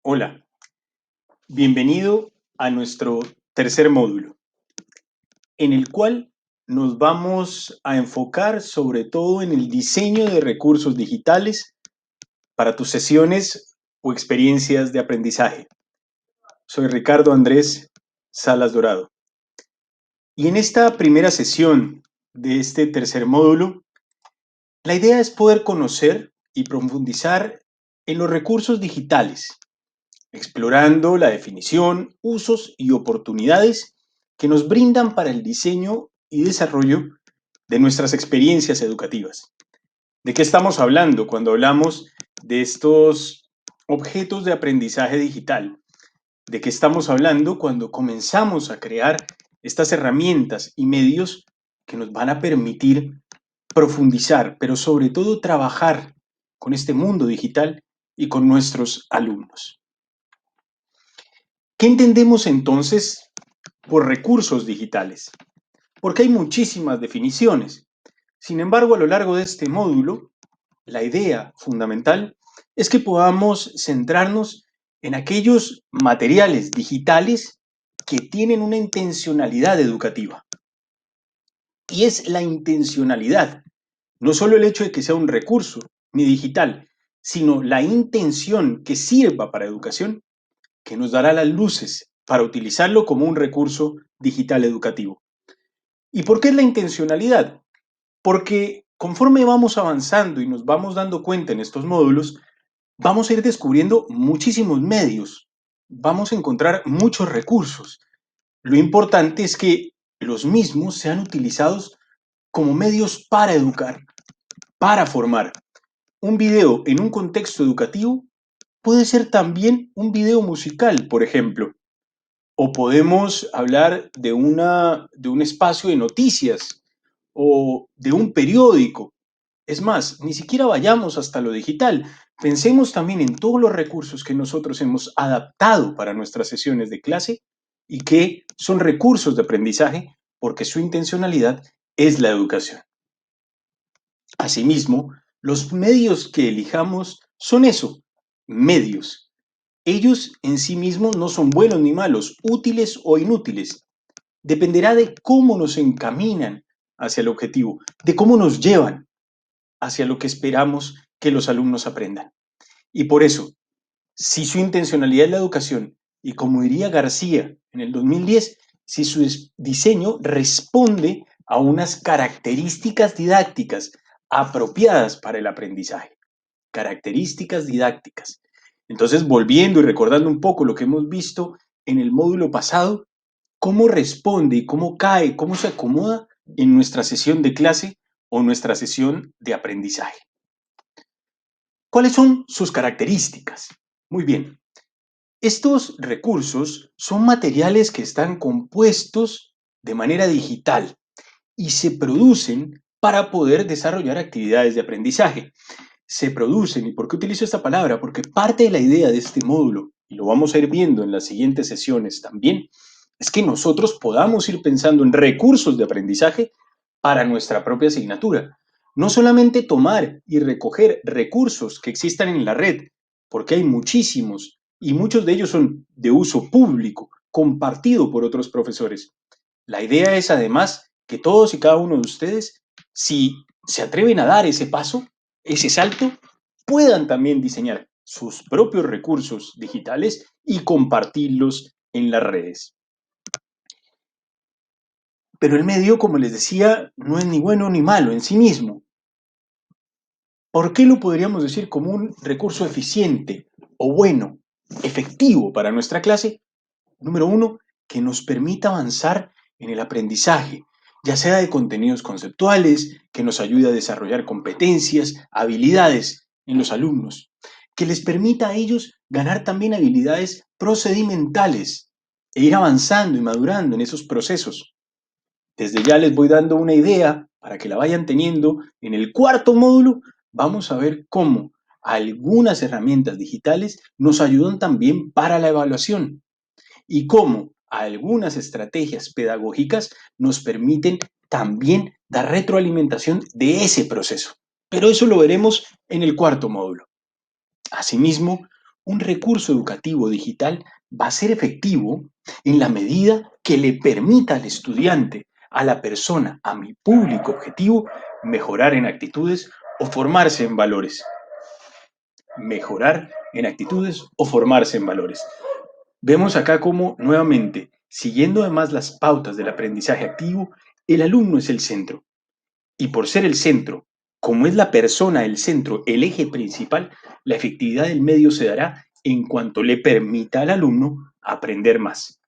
Hola, bienvenido a nuestro tercer módulo, en el cual nos vamos a enfocar sobre todo en el diseño de recursos digitales para tus sesiones o experiencias de aprendizaje. Soy Ricardo Andrés Salas Dorado. Y en esta primera sesión de este tercer módulo, la idea es poder conocer y profundizar en los recursos digitales, explorando la definición, usos y oportunidades que nos brindan para el diseño y desarrollo de nuestras experiencias educativas. ¿De qué estamos hablando cuando hablamos de estos objetos de aprendizaje digital? ¿De qué estamos hablando cuando comenzamos a crear estas herramientas y medios que nos van a permitir profundizar, pero sobre todo trabajar con este mundo digital y con nuestros alumnos? ¿Qué entendemos entonces por recursos digitales? Porque hay muchísimas definiciones. Sin embargo, a lo largo de este módulo, la idea fundamental es que podamos centrarnos en aquellos materiales digitales que tienen una intencionalidad educativa. Y es la intencionalidad, no solo el hecho de que sea un recurso ni digital, sino la intención que sirva para educación, que nos dará las luces para utilizarlo como un recurso digital educativo. ¿Y por qué es la intencionalidad? Porque conforme vamos avanzando y nos vamos dando cuenta en estos módulos, vamos a ir descubriendo muchísimos medios, vamos a encontrar muchos recursos. Lo importante es que los mismos sean utilizados como medios para educar, para formar. Un video en un contexto educativo puede ser también un video musical, por ejemplo. O podemos hablar de un espacio de noticias o de un periódico. Es más, ni siquiera vayamos hasta lo digital. Pensemos también en todos los recursos que nosotros hemos adaptado para nuestras sesiones de clase y que son recursos de aprendizaje porque su intencionalidad es la educación. Asimismo, los medios que elijamos son eso, medios. Ellos en sí mismos no son buenos ni malos, útiles o inútiles. Dependerá de cómo nos encaminan hacia el objetivo, de cómo nos llevan hacia lo que esperamos que los alumnos aprendan. Y por eso, si su intencionalidad es la educación, y como diría García en el 2010, si su diseño responde a unas características didácticas apropiadas para el aprendizaje, características didácticas. Entonces, volviendo y recordando un poco lo que hemos visto en el módulo pasado, cómo responde y cómo cae, cómo se acomoda en nuestra sesión de clase o nuestra sesión de aprendizaje. ¿Cuáles son sus características? Muy bien, estos recursos son materiales que están compuestos de manera digital y se producen para poder desarrollar actividades de aprendizaje. Se producen, ¿y por qué utilizo esta palabra? Porque parte de la idea de este módulo, y lo vamos a ir viendo en las siguientes sesiones también, es que nosotros podamos ir pensando en recursos de aprendizaje para nuestra propia asignatura. No solamente tomar y recoger recursos que existan en la red, porque hay muchísimos y muchos de ellos son de uso público, compartido por otros profesores. La idea es además que todos y cada uno de ustedes, si se atreven a dar ese paso, ese salto, puedan también diseñar sus propios recursos digitales y compartirlos en las redes. Pero el medio, como les decía, no es ni bueno ni malo en sí mismo. ¿Por qué lo podríamos decir como un recurso eficiente o bueno, efectivo para nuestra clase? Número uno, que nos permita avanzar en el aprendizaje, ya sea de contenidos conceptuales, que nos ayude a desarrollar competencias, habilidades en los alumnos, que les permita a ellos ganar también habilidades procedimentales e ir avanzando y madurando en esos procesos. Desde ya les voy dando una idea para que la vayan teniendo. En el cuarto módulo vamos a ver cómo algunas herramientas digitales nos ayudan también para la evaluación y cómo algunas estrategias pedagógicas nos permiten también dar retroalimentación de ese proceso. Pero eso lo veremos en el cuarto módulo. Asimismo, Un recurso educativo digital va a ser efectivo en la medida que le permita al estudiante, a la persona, a mi público objetivo, mejorar en actitudes o formarse en valores. Mejorar en actitudes o formarse en valores. Vemos acá cómo, nuevamente, siguiendo además las pautas del aprendizaje activo, el alumno es el centro. Y por ser el centro, como es la persona el centro, el eje principal, la efectividad del medio se dará en cuanto le permita al alumno aprender más,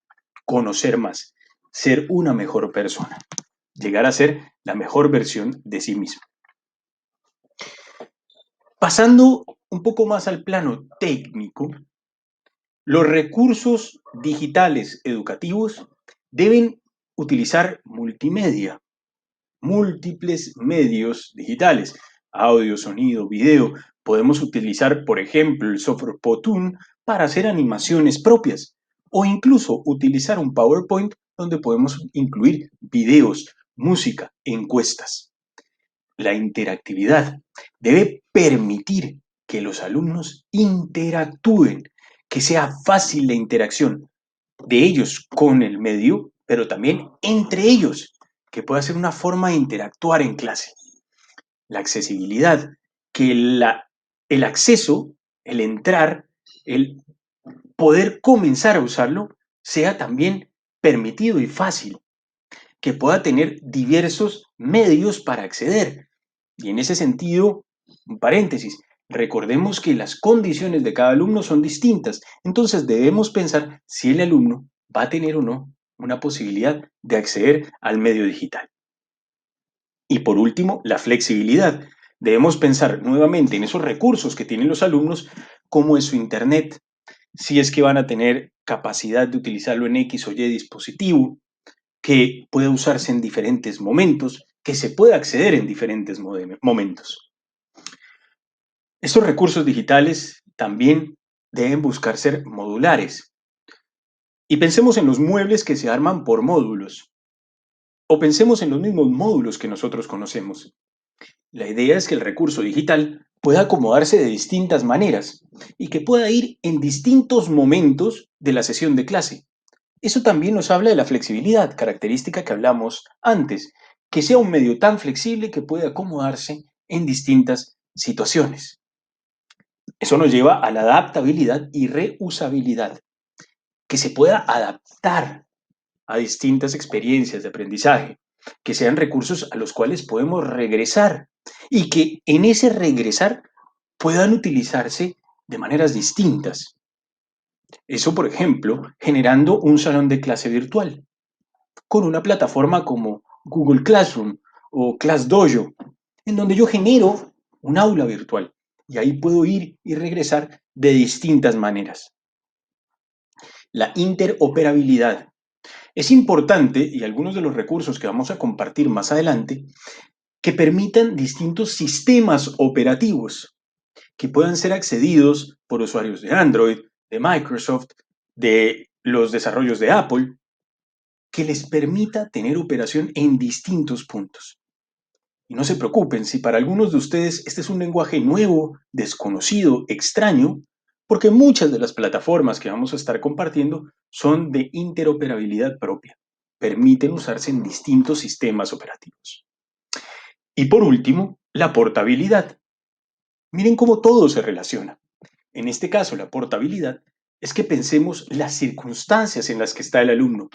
conocer más, ser una mejor persona, llegar a ser la mejor versión de sí mismo. Pasando un poco más al plano técnico, los recursos digitales educativos deben utilizar multimedia, múltiples medios digitales, audio, sonido, video. Podemos utilizar, por ejemplo, el software Powtoon para hacer animaciones propias o incluso utilizar un PowerPoint donde podemos incluir videos, música, encuestas. La interactividad debe permitir que los alumnos interactúen, que sea fácil la interacción de ellos con el medio, pero también entre ellos, que pueda ser una forma de interactuar en clase. La accesibilidad, que el acceso, el entrar, el poder comenzar a usarlo, sea también permitido y fácil, que pueda tener diversos medios para acceder. Y en ese sentido, un paréntesis, recordemos que las condiciones de cada alumno son distintas, entonces debemos pensar si el alumno va a tener o no una posibilidad de acceder al medio digital. Y por último, la flexibilidad. Debemos pensar nuevamente en esos recursos que tienen los alumnos, como es su internet, si es que van a tener capacidad de utilizarlo en X o Y dispositivo, que puede usarse en diferentes momentos, que se puede acceder en diferentes momentos. Estos recursos digitales también deben buscar ser modulares. Y pensemos en los muebles que se arman por módulos, o pensemos en los mismos módulos que nosotros conocemos. La idea es que el recurso digital pueda acomodarse de distintas maneras y que pueda ir en distintos momentos de la sesión de clase. Eso también nos habla de la flexibilidad, característica que hablamos antes, que sea un medio tan flexible que pueda acomodarse en distintas situaciones. Eso nos lleva a la adaptabilidad y reusabilidad, que se pueda adaptar a distintas experiencias de aprendizaje, que sean recursos a los cuales podemos regresar y que en ese regresar puedan utilizarse de maneras distintas. Eso, por ejemplo, generando un salón de clase virtual con una plataforma como Google Classroom o ClassDojo, en donde yo genero un aula virtual y ahí puedo ir y regresar de distintas maneras. La interoperabilidad. Es importante, y algunos de los recursos que vamos a compartir más adelante, que permitan distintos sistemas operativos que puedan ser accedidos por usuarios de Android, de Microsoft, de los desarrollos de Apple, que les permita tener operación en distintos puntos. Y no se preocupen si para algunos de ustedes este es un lenguaje nuevo, desconocido, extraño, porque muchas de las plataformas que vamos a estar compartiendo son de interoperabilidad propia. Permiten usarse en distintos sistemas operativos. Y por último, la portabilidad. Miren cómo todo se relaciona. En este caso, la portabilidad es que pensemos las circunstancias en las que está el alumno,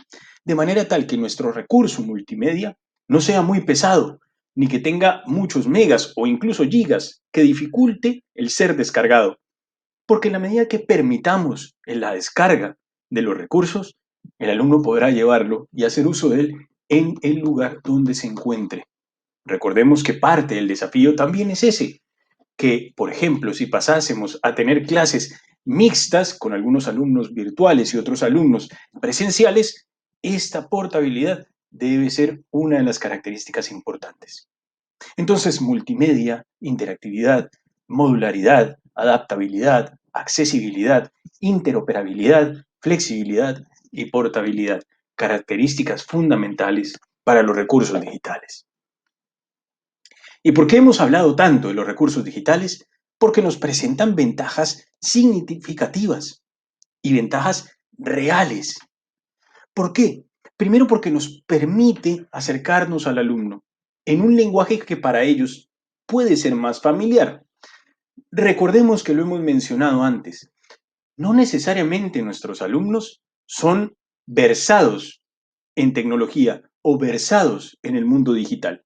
de manera tal que nuestro recurso multimedia no sea muy pesado, ni que tenga muchos megas o incluso gigas que dificulte el ser descargado. Porque en la medida que permitamos en la descarga de los recursos, el alumno podrá llevarlo y hacer uso de él en el lugar donde se encuentre. Recordemos que parte del desafío también es ese, que, por ejemplo, si pasásemos a tener clases mixtas con algunos alumnos virtuales y otros alumnos presenciales, esta portabilidad debe ser una de las características importantes. Entonces, multimedia, interactividad, modularidad, adaptabilidad, accesibilidad, interoperabilidad, flexibilidad y portabilidad, características fundamentales para los recursos digitales. ¿Y por qué hemos hablado tanto de los recursos digitales? porque nos presentan ventajas significativas y ventajas reales. ¿Por qué? Primero porque nos permite acercarnos al alumno en un lenguaje que para ellos puede ser más familiar. Recordemos que lo hemos mencionado antes, no necesariamente nuestros alumnos son versados en tecnología o versados en el mundo digital.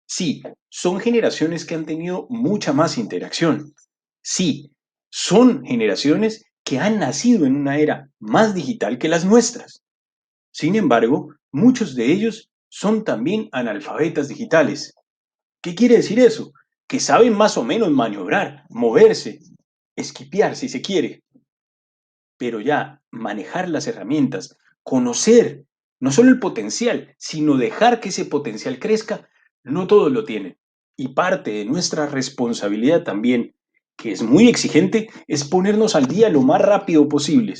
Sí, son generaciones que han tenido mucha más interacción. Sí, son generaciones que han nacido en una era más digital que las nuestras. Sin embargo, muchos de ellos son también analfabetas digitales. ¿Qué quiere decir eso? Que saben más o menos maniobrar, moverse, esquipear si se quiere, pero ya manejar las herramientas, conocer no solo el potencial, sino dejar que ese potencial crezca, no todos lo tienen. Y parte de nuestra responsabilidad también, que es muy exigente, es ponernos al día lo más rápido posible.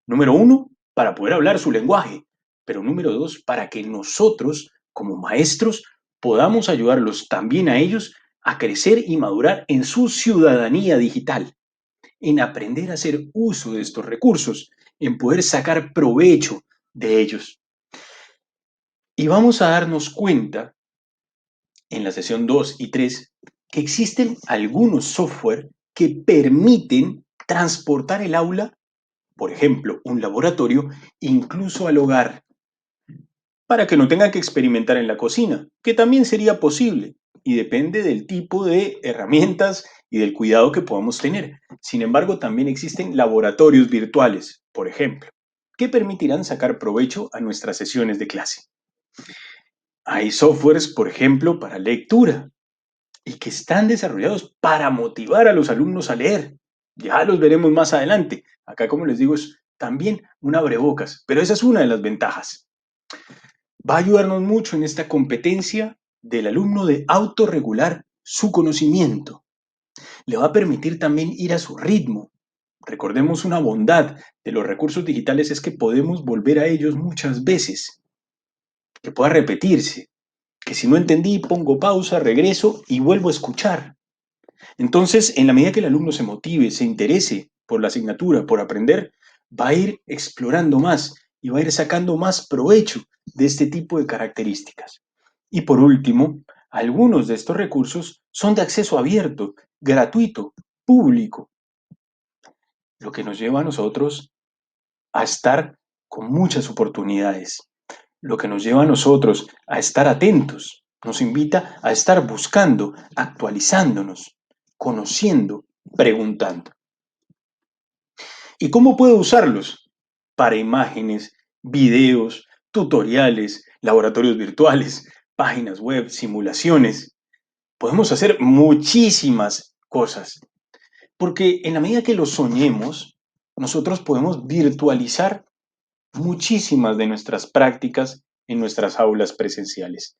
Número uno, para poder hablar su lenguaje, pero número dos, para que nosotros, como maestros, podamos ayudarlos también a ellos a crecer y madurar en su ciudadanía digital, en aprender a hacer uso de estos recursos, en poder sacar provecho de ellos. Y vamos a darnos cuenta en la sesión 2 y 3 que existen algunos software que permiten transportar el aula, por ejemplo, un laboratorio, incluso al hogar, para que no tengan que experimentar en la cocina, que también sería posible y depende del tipo de herramientas y del cuidado que podamos tener. Sin embargo, también existen laboratorios virtuales, por ejemplo, que permitirán sacar provecho a nuestras sesiones de clase. Hay softwares, por ejemplo, para lectura y que están desarrollados para motivar a los alumnos a leer. Ya los veremos más adelante. Acá, como les digo, es también un abrebocas, pero esa es una de las ventajas. Va a ayudarnos mucho en esta competencia del alumno de autorregular su conocimiento. Le va a permitir también ir a su ritmo. Recordemos una bondad de los recursos digitales es que podemos volver a ellos muchas veces, que pueda repetirse, que si no entendí pongo pausa, regreso y vuelvo a escuchar. Entonces, en la medida que el alumno se motive, se interese por la asignatura, por aprender, va a ir explorando más y va a ir sacando más provecho de este tipo de características. Y por último, algunos de estos recursos son de acceso abierto, gratuito, público, lo que nos lleva a nosotros a estar con muchas oportunidades, lo que nos lleva a nosotros a estar atentos, nos invita a estar buscando, actualizándonos, conociendo, preguntando. ¿Y cómo puedo usarlos? Para imágenes, videos, tutoriales, laboratorios virtuales, páginas web, simulaciones. Podemos hacer muchísimas cosas, porque en la medida que lo soñemos, nosotros podemos virtualizar muchísimas de nuestras prácticas en nuestras aulas presenciales.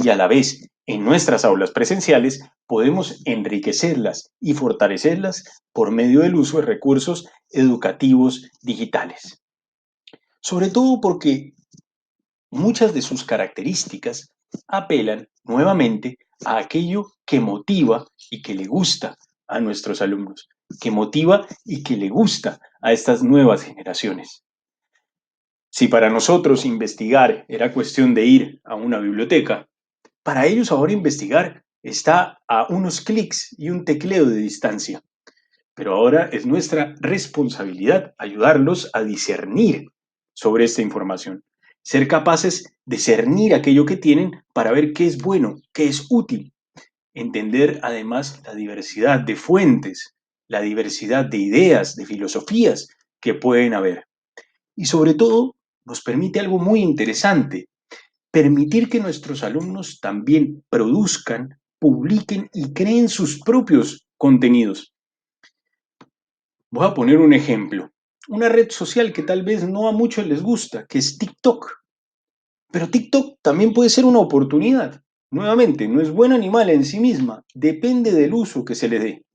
Y a la vez, en nuestras aulas presenciales podemos enriquecerlas y fortalecerlas por medio del uso de recursos educativos digitales. Sobre todo porque muchas de sus características apelan nuevamente a aquello que motiva y que le gusta a nuestros alumnos, que motiva y que le gusta a estas nuevas generaciones. Si para nosotros investigar era cuestión de ir a una biblioteca, para ellos ahora investigar está a unos clics y un tecleo de distancia. Pero ahora es nuestra responsabilidad ayudarlos a discernir sobre esta información, ser capaces de discernir aquello que tienen para ver qué es bueno, qué es útil, entender además la diversidad de fuentes, la diversidad de ideas, de filosofías que pueden haber. Y sobre todo, nos permite algo muy interesante, permitir que nuestros alumnos también produzcan, publiquen y creen sus propios contenidos. Voy a poner un ejemplo. Una red social que tal vez no a muchos les gusta, que es TikTok. Pero TikTok también puede ser una oportunidad. Nuevamente, no es buena ni mala en sí misma, depende del uso que se le dé.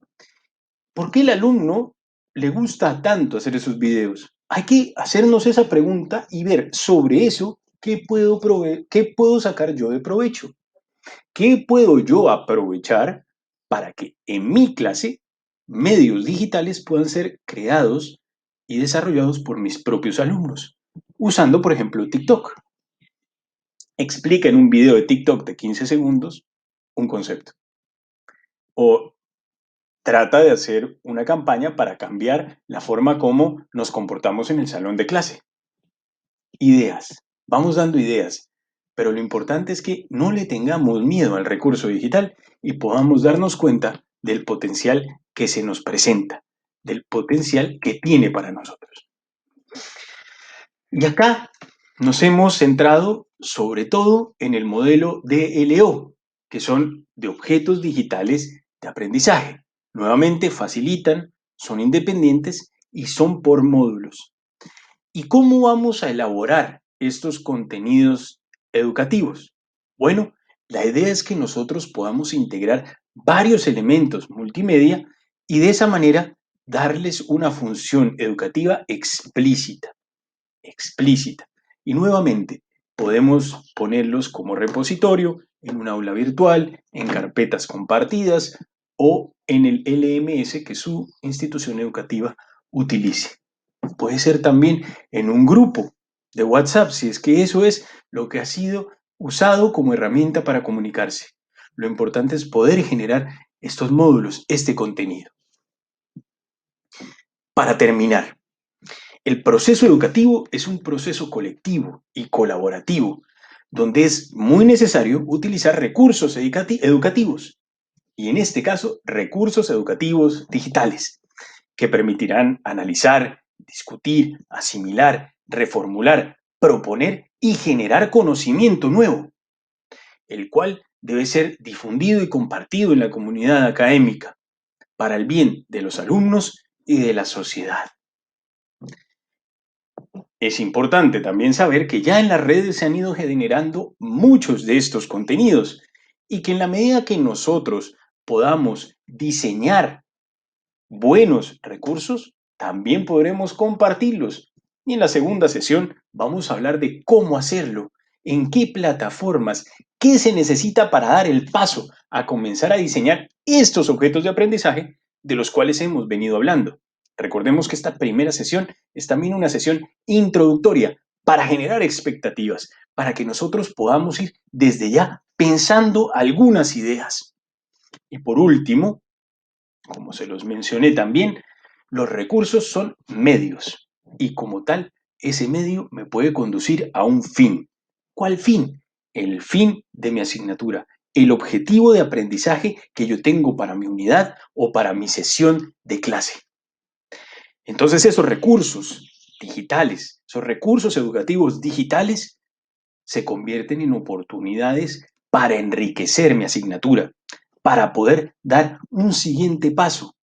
¿Por qué el alumno le gusta tanto hacer esos videos? Hay que hacernos esa pregunta y ver sobre eso qué puedo sacar yo de provecho. ¿Qué puedo yo aprovechar para que en mi clase medios digitales puedan ser creados y desarrollados por mis propios alumnos, usando, por ejemplo, TikTok. Explica en un video de TikTok de 15 segundos un concepto. O trata de hacer una campaña para cambiar la forma como nos comportamos en el salón de clase. Ideas. Vamos dando ideas, pero lo importante es que no le tengamos miedo al recurso digital y podamos darnos cuenta del potencial que se nos presenta, del potencial que tiene para nosotros. Y acá nos hemos centrado sobre todo en el modelo de LO, que son de objetos digitales de aprendizaje. Nuevamente facilitan, son independientes y son por módulos. ¿Y cómo vamos a elaborar estos contenidos educativos? Bueno, la idea es que nosotros podamos integrar varios elementos multimedia y de esa manera darles una función educativa explícita, explícita. Y nuevamente, podemos ponerlos como repositorio en un aula virtual, en carpetas compartidas o en el LMS que su institución educativa utilice. Puede ser también en un grupo de WhatsApp, si es que eso es lo que ha sido usado como herramienta para comunicarse. Lo importante es poder generar estos módulos, este contenido. Para terminar, el proceso educativo es un proceso colectivo y colaborativo, donde es muy necesario utilizar recursos educativos, y en este caso, recursos educativos digitales, que permitirán analizar, discutir, asimilar, reformular, proponer y generar conocimiento nuevo, el cual debe ser difundido y compartido en la comunidad académica para el bien de los alumnos y de la sociedad. Es importante también saber que ya en las redes se han ido generando muchos de estos contenidos y que en la medida que nosotros podamos diseñar buenos recursos, también podremos compartirlos. Y en la segunda sesión vamos a hablar de cómo hacerlo, en qué plataformas, qué se necesita para dar el paso a comenzar a diseñar estos objetos de aprendizaje de los cuales hemos venido hablando. Recordemos que esta primera sesión es también una sesión introductoria para generar expectativas, para que nosotros podamos ir desde ya pensando algunas ideas. Y por último, como se los mencioné también, los recursos son medios y como tal, ese medio me puede conducir a un fin. ¿Cuál fin? El fin de mi asignatura, el objetivo de aprendizaje que yo tengo para mi unidad o para mi sesión de clase. Entonces esos recursos digitales, esos recursos educativos digitales se convierten en oportunidades para enriquecer mi asignatura, para poder dar un siguiente paso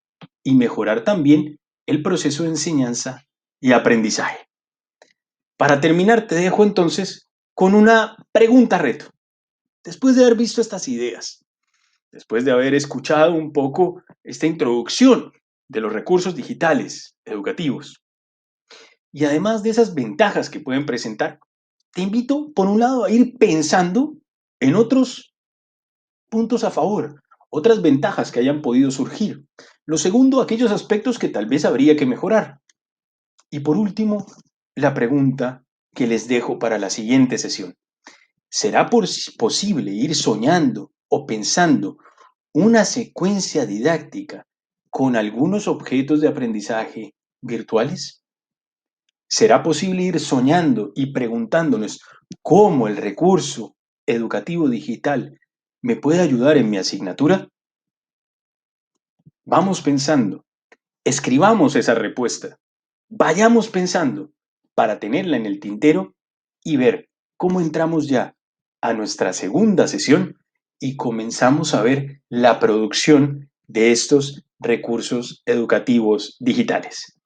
y mejorar también el proceso de enseñanza y aprendizaje. Para terminar, te dejo entonces con una pregunta reto. Después de haber visto estas ideas, después de haber escuchado un poco esta introducción de los recursos digitales educativos y además de esas ventajas que pueden presentar, te invito, por un lado, a ir pensando en otros puntos a favor, otras ventajas que hayan podido surgir. Lo segundo, aquellos aspectos que tal vez habría que mejorar. Y por último, la pregunta que les dejo para la siguiente sesión. ¿Será posible ir soñando o pensando una secuencia didáctica con algunos objetos de aprendizaje virtuales? ¿Será posible ir soñando y preguntándonos cómo el recurso educativo digital me puede ayudar en mi asignatura? Vamos pensando, escribamos esa respuesta, vayamos pensando para tenerla en el tintero y ver cómo entramos ya a nuestra segunda sesión y comenzamos a ver la producción de estos recursos educativos digitales.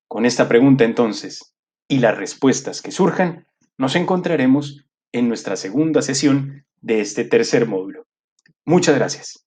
Con esta pregunta entonces y las respuestas que surjan, nos encontraremos en nuestra segunda sesión de este tercer módulo. Muchas gracias.